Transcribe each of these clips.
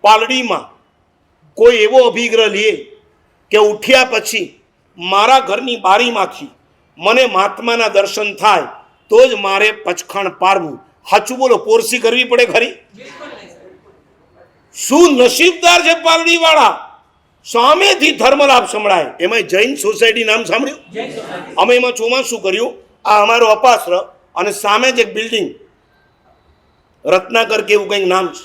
પાલડીમાં કોઈ એવો અભિગ્રહ લે કે ઉઠ્યા પછી મારા ઘરની બારીમાંથી મને મહાત્માના દર્શન થાય તો જ મારે પચખાણ પારવું. સાચું બોલો, પોરસી કરવી પડે ખરી? શું નસીબદાર છે પાલડી વાળા, સામેથી ધર્મલાભ સંભળાય. એમાં જૈન સોસાયટી નામ સાંભળ્યું? અમે એમાં ચોમાસું કર્યું. આ અમારો અપાશ્ર અને સામે જ એક બિલ્ડિંગ રત્નાકર કે એવું કંઈક નામ છે.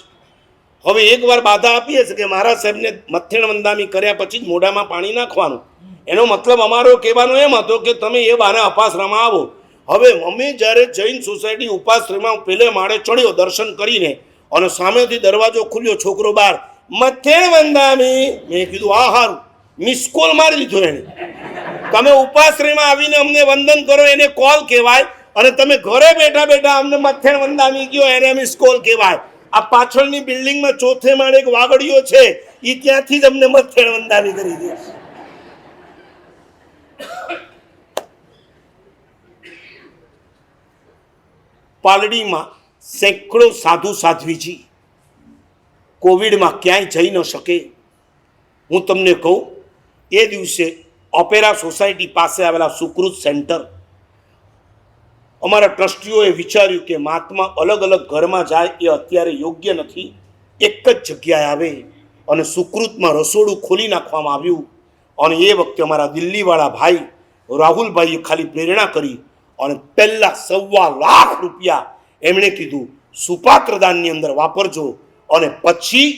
હવે એકવાર બાધા આપીએ છીએ કે મહારાજ સાહેબને મથેણ વંદામી કર્યા પછી જ મોઢામાં પાણી નાખવાનું. એનો મતલબ અમારો કહેવાનો એમ હતો કે તમે એ બાને અપાશ્રમમાં આવો. હવે અમે જ્યારે જૈન સોસાયટી ઉપાશ્રમમાં પેલે માળે ચડ્યો દર્શન કરીને અને સામેથી દરવાજો ખુલ્યો, છોકરો બહાર મથેણ વંદામી. મેં કીધું આ હારું, મિસ કોલ મારી દીધો એને. તમે ઉપાશ્રમમાં આવીને અમને વંદન કરો એને કોલ કહેવાય, અને તમે ઘરે બેઠા બેઠા અમને મથેણ વંદામી ગયો એને મિસ કોલ કહેવાય. આ પાછળની બિલ્ડિંગમાં ચોથે માળે એક વાગડીઓ છે, એ ત્યાંથી જ અમને મથેણ વંદામી કરી દે. પાલડીમાં સેંકડો સાધુ સાધ્વીજી કોવિડમાં ક્યાંય જઈ ન શકે. હું તમને કહું, એ દિવસે ઓપેરા સોસાયટી પાસે આવેલા સુકૃત સેન્ટર અમારા ટ્રસ્ટીઓએ વિચાર્યું કે મહાત્મા અલગ અલગ ઘરમાં જાય એ અત્યારે યોગ્ય નથી, એક જ જગ્યાએ આવે અને સુકૃતમાં રસોડું ખોલી નાખવામાં આવ્યું. અને એ વખતે અમારા દિલ્હીવાળા ભાઈ રાહુલભાઈએ ખાલી પ્રેરણા કરી અને પહેલા 1.25 લાખ રૂપિયા એમણે કીધું સુપાત્રદાનની અંદર વાપરજો, અને પછી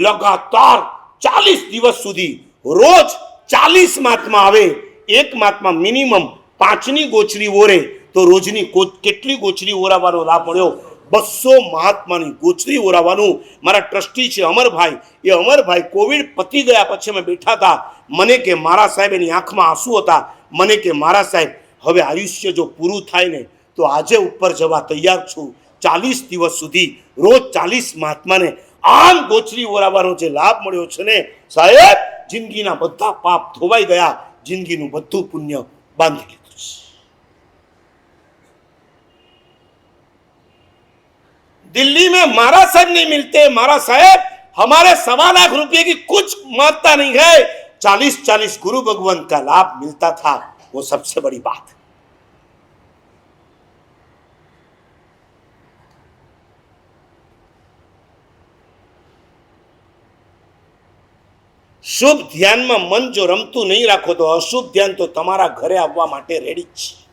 લગાતાર 40 દિવસ સુધી રોજ 40 મહાત્મા આવે. એક મહાત્મા મિનિમમ 5ની ગોચરી ઓરે તો રોજની કેટલી ગોચરી ઓરાવાનો લાભ મળ્યો? 200 મહાત્માની ગોચરી ઓરાવાનું. મારા ટ્રસ્ટી છે અમરભાઈ, એ અમરભાઈ કોવિડ પતી ગયા પછી અમે બેઠા હતા. મને કે મારા સાહેબ, એની આંખમાં આંસુ હતા, મને કે મારા સાહેબ હવે આયુષ્ય જો પૂરું થાય ને તો આજે ઉપર જવા તૈયાર છું. 40 દિવસ સુધી રોજ 40 મહાત્માને આમ ગોચરી ઓરાવાનો જે લાભ મળ્યો છે ને સાહેબ, જિંદગીના બધા પાપ ધોવાઈ ગયા, જિંદગીનું બધું પુણ્ય બાંધી લીધું છે. दिल्ली में महाराज साहब नहीं मिलते, महाराज साहब हमारे 1.25 लाख रुपए की कुछ महत्ता नहीं है, 40-40 गुरु भगवंत का लाभ मिलता था, वो सबसे बड़ी बात. શુભ ધ્યાનમાં મન જો રમતું નહીં રાખો તો અશુભ ધ્યાન તો તમારા ઘરે આવવા માટે રેડી જ છે.